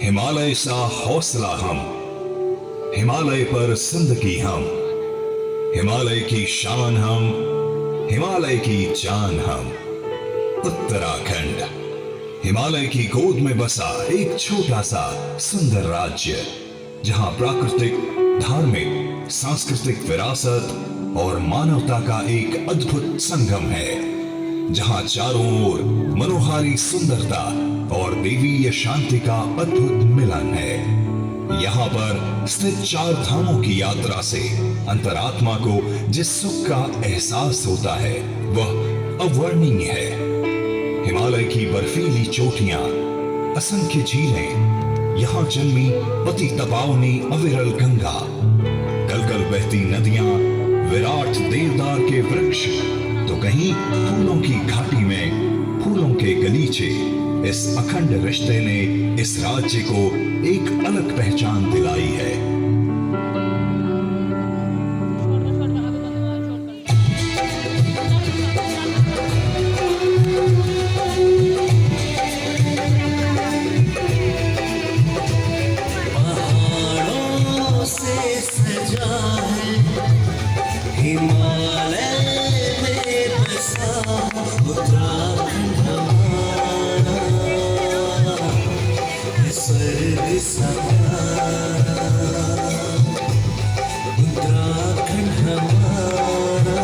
हिमालय सा हौसला हम, हिमालय पर जिंदगी हम, हिमालय की शान हम, हिमालय की जान हम। उत्तराखंड हिमालय की गोद में बसा एक छोटा सा सुंदर राज्य, जहां प्राकृतिक, धार्मिक, सांस्कृतिक विरासत और मानवता का एक अद्भुत संगम है। जहां चारों ओर मनोहारी सुंदरता और देवीय शांति का अद्भुत मिलन है। यहाँ पर स्थित चार धामों की यात्रा से अंतरात्मा को जिस सुख का एहसास होता है वह अवर्णनीय है। हिमालय की बर्फीली चोटियां, असंख्य झीलें, यहाँ जन्मी पति तपावनी अविरल गंगा, कलकल बहती नदियां, विराट देवदार के वृक्ष, तो कहीं फूलों की घाटी में फूलों के गलीचे। इस अखंड रिश्ते ने इस राज्य को एक अलग पहचान दिलाई है। पहाड़ों से सजा है हिमालय में बसा उत्तराखंड हमारा, स्वर्ग सा प्यारा उत्तराखंड हमारा,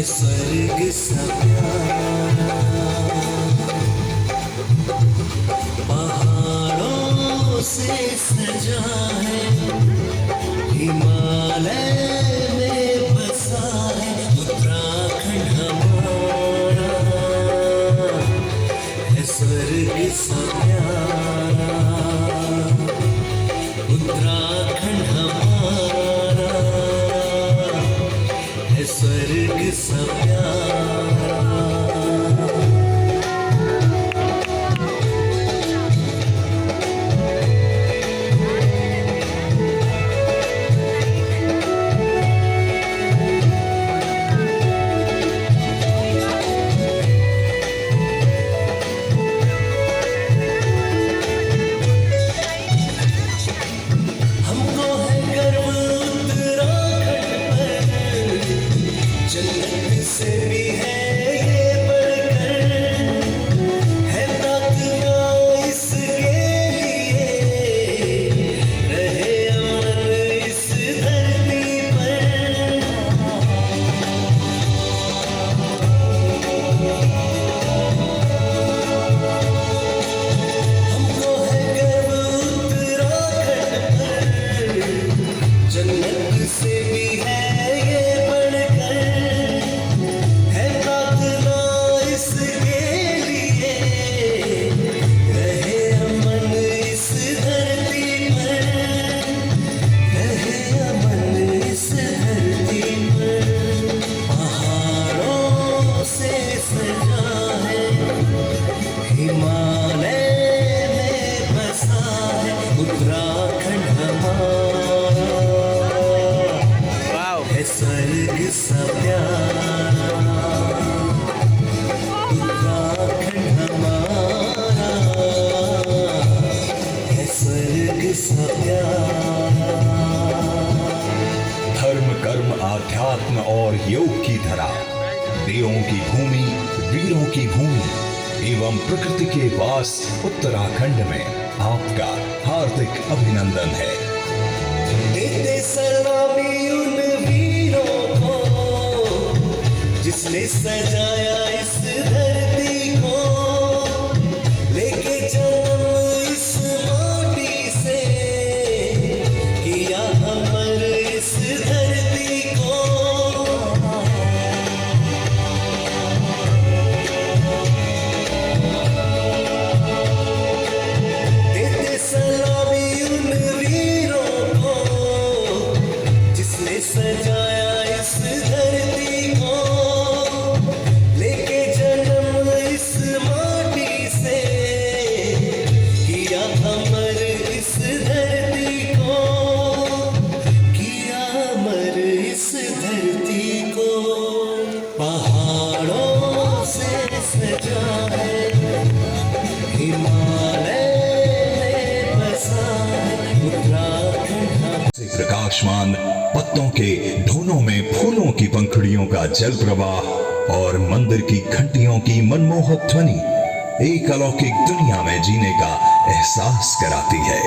स्वर्ग सा प्यारा। पहाड़ों से सजा है हिमालय में बसा है उत्तराखंड हमारा, है स्वर्ग सा प्यारा उत्तराखंड हमारा, है स्वर्ग सा प्यारा। हमको है गर्व उत्तराखंड पर, जन्नत से भी है ये बढ़कर, है ताकना इसके लिए, रहे अमन इस धरती पर। हमको है गर्व उत्तराखंड पर, जन्नत से भी है ये बढ़कर, है प्रार्थना इसके लिए, रहे अमन इस धरती पर, रहे अमन इस धरती पर। पहाड़ों से सजा है हिमालय में बसा है उत्तराखंड हमारा, है स्वर्ग सा प्यारा उत्तराखंड हमारा, है स्वर्ग सा प्यारा। धर्म, कर्म, आध्यात्म और योग की धरा, देवों की भूमि, वीरों की भूमि एवं प्रकृति के वास उत्तराखंड में आपका हार्दिक अभिनंदन है। देते सलामी उन वीरों को जिसने सजाया इस धरती को, लेके जन्म इस माटी से, किया अमर इस धरती को। देते सलामी उन वीरों को जिसने सजाया इस धरती को, लेके आसमान, पत्तों के ढोनों में फूलों की पंखुड़ियों का जल प्रवाह और मंदिर की घंटियों की मनमोहक ध्वनि एक अलौकिक दुनिया में जीने का एहसास कराती है।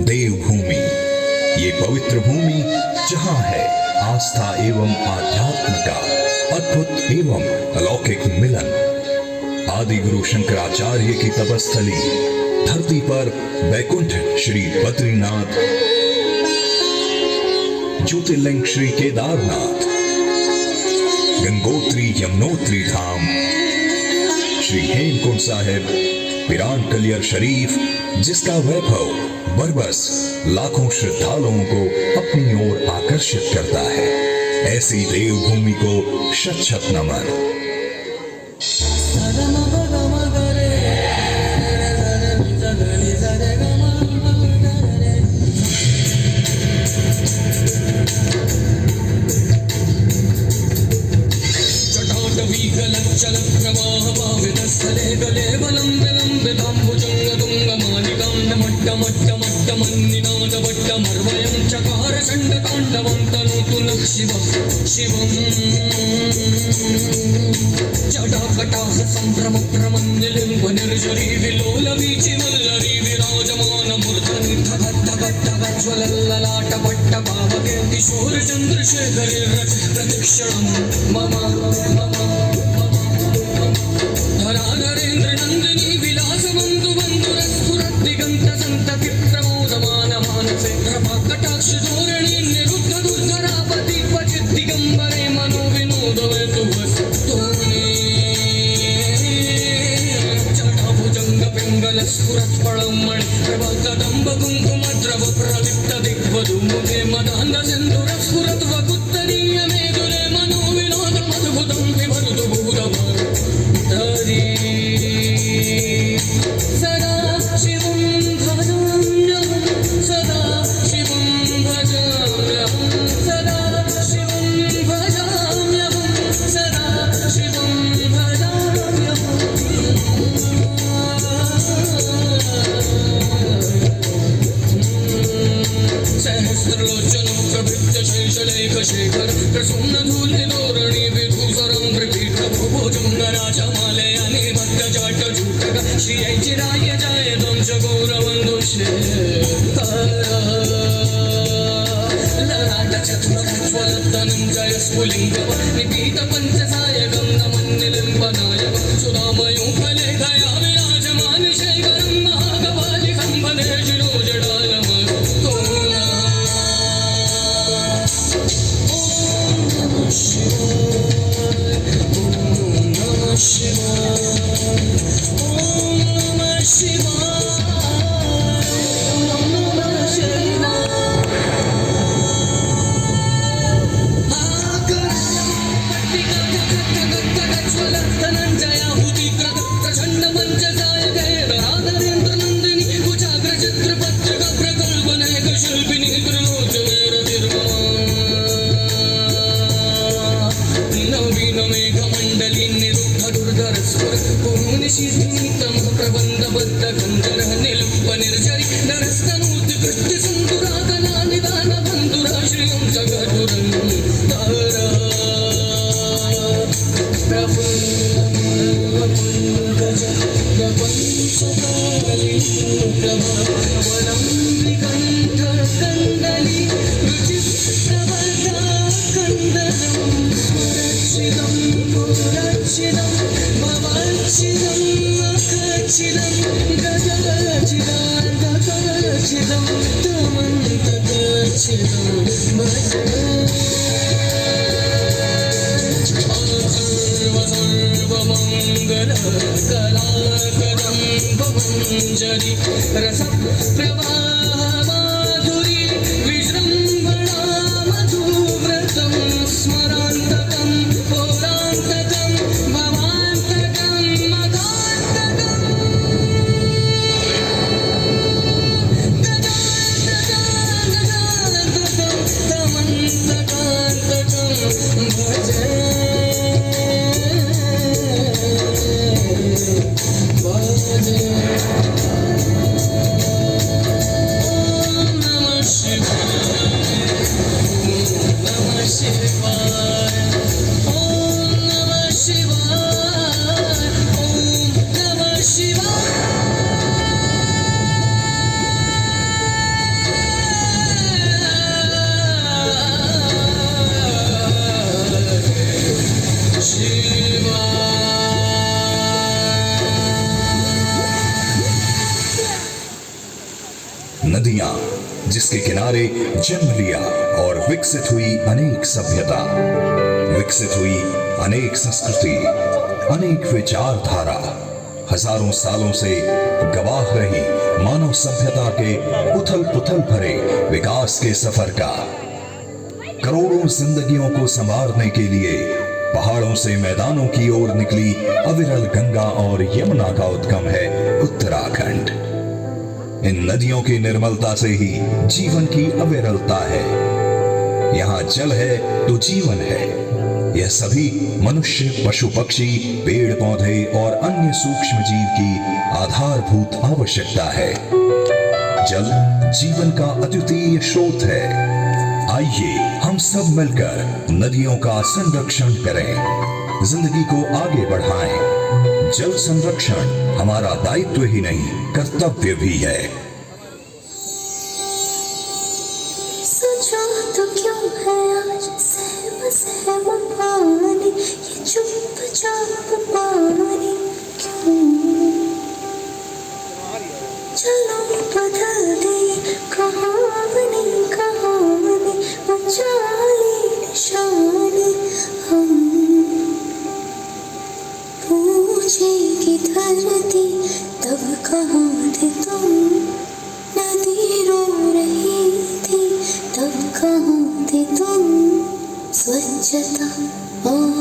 देवभूमि, ये पवित्र भूमि जहां है आस्था एवं आध्यात्म का अद्भुत एवं अलौकिक मिलन। आदि गुरु शंकराचार्य की तपस्थली धरती पर वैकुंठ श्री बद्रीनाथ, ज्योतिर्लिंग श्री केदारनाथ, गंगोत्री यमुनोत्री धाम, श्री हेमकुंड साहिब, पिरान कलियर शरीफ, जिसका वैभव बरबस लाखों श्रद्धालुओं को अपनी ओर आकर्षित करता है। ऐसी देवभूमि को शत शत नमन। चल प्रवाह पावितस्थले गले बलं मट्टमट्टमट्टमन्निनादवट्टमर्वयं चकार चण्डताण्डवं तनोतु नः शिवं जटाकटाः सम्भ्रमप्रमन्निलिम्ब निर्झरी विलोलवीचिवल्लरी विराजमानमूर्धनि धगद्धगद्धगज्ज्वलल्ललाटपट्टपावके किशोरचन्द्रशेखरे प्रदक्षिणं मम धराधरेन्द्र नंदिनी विलासवन्तु बन्धुरस्फुरद्दिगन्त सन्तति प्रमोदमान मानसे प्रभाकटाक्ष धोरणी निरुद्ध दुर्धरापति क्वचित् दिगम्बरे मनो विनोदवतु वस्तूनि जटाभुजङ्ग पिङ्गल स्फुरत्फलं मणि प्रभकदम्ब कुङ्कुमद्रव प्रदीप्त दिग्वधू मुखे मदान्ध सिन्धुर स्फुरत् वकुत्तरीय मेदुले मनो विनोदमद्भुतं विभरुतु भूरभर सदा शिवं भजाम्यहं सदा शिवं भजाम्यहं सदा शिवं भजाम्यहं सदा शिवं भजाम्यहं सहस्रलोचनं प्रभृत्य शेषलेखशेखर प्रसून्नधूलिधोरणी विधूसरं त्रिपीठभुभुजं नराजमालयानि भद्रजाटजूटक श्रियैचिराय जाय दंश गौरवन्दुष्ये ललाटचतुरज्ज्वलद्धनं जय स्फुलिङ्गव निपीतपञ्चसायकं नमन्निलिम्बनायक सुधामयूपलेखया विराजमान शैखरं महाकपालिकं भजे शिरोजडालमस्तु धनञ्जयाहुति प्रचण्ड मंच सिद्धितं प्रबन्धबद्धगन्धरः निलुम्बनिर्झरि नरस्तनूत्कृष्टिसुन्दुराकलानिदानबन्धुरा श्रियं जगदुरं तारा प्रपञ्चकालिं प्रभावलम्बिकण्ठकन्दली रुचिप्रवर्धा कन्दलं सुरक्षितं पुरक्षितं भवक्षितं अखचितं गगचिदान्तकचितं तमन्तकचितं भजे सर्वमङ्गलकलाकदम्बमञ्जरी रसप्रवाहमाधुरी विजृम्भणा मधुव्रतं स्मरान्तकं पौरान्तकं भवान्तकं मदान्तकं तमन्तकान्तकं भजे नदियां जिसके किनारे जन्म लिया और विकसित हुई अनेक सभ्यता, विकसित हुई अनेक संस्कृति, अनेक विचारधारा, हजारों सालों से गवाह रही मानव सभ्यता के उथल पुथल भरे विकास के सफर का। करोड़ों जिंदगियों को संवारने के लिए पहाड़ों से मैदानों की ओर निकली अविरल गंगा और यमुना का उद्गम है उत्तराखंड। इन नदियों की निर्मलता से ही जीवन की अविरलता है। यहाँ जल है तो जीवन है। यह सभी मनुष्य, पशु पक्षी, पेड़ पौधे और अन्य सूक्ष्म जीव की आधारभूत आवश्यकता है। जल जीवन का अद्वितीय स्रोत है। आइए हम सब मिलकर नदियों का संरक्षण करें, जिंदगी को आगे बढ़ाएं। जल संरक्षण हमारा दायित्व ही नहीं, कर्तव्य भी है। सोचो तो क्यों है आज सहम सहम पानी, ये चुपचाप पानी क्यों? चलो बदल दे कहावनी कहावनी, बचाली निशानी हम। पूछेगी धरती तब कहाँ थे तुम, नदी रो रही थी तब कहाँ थे तुम। स्वच्छता और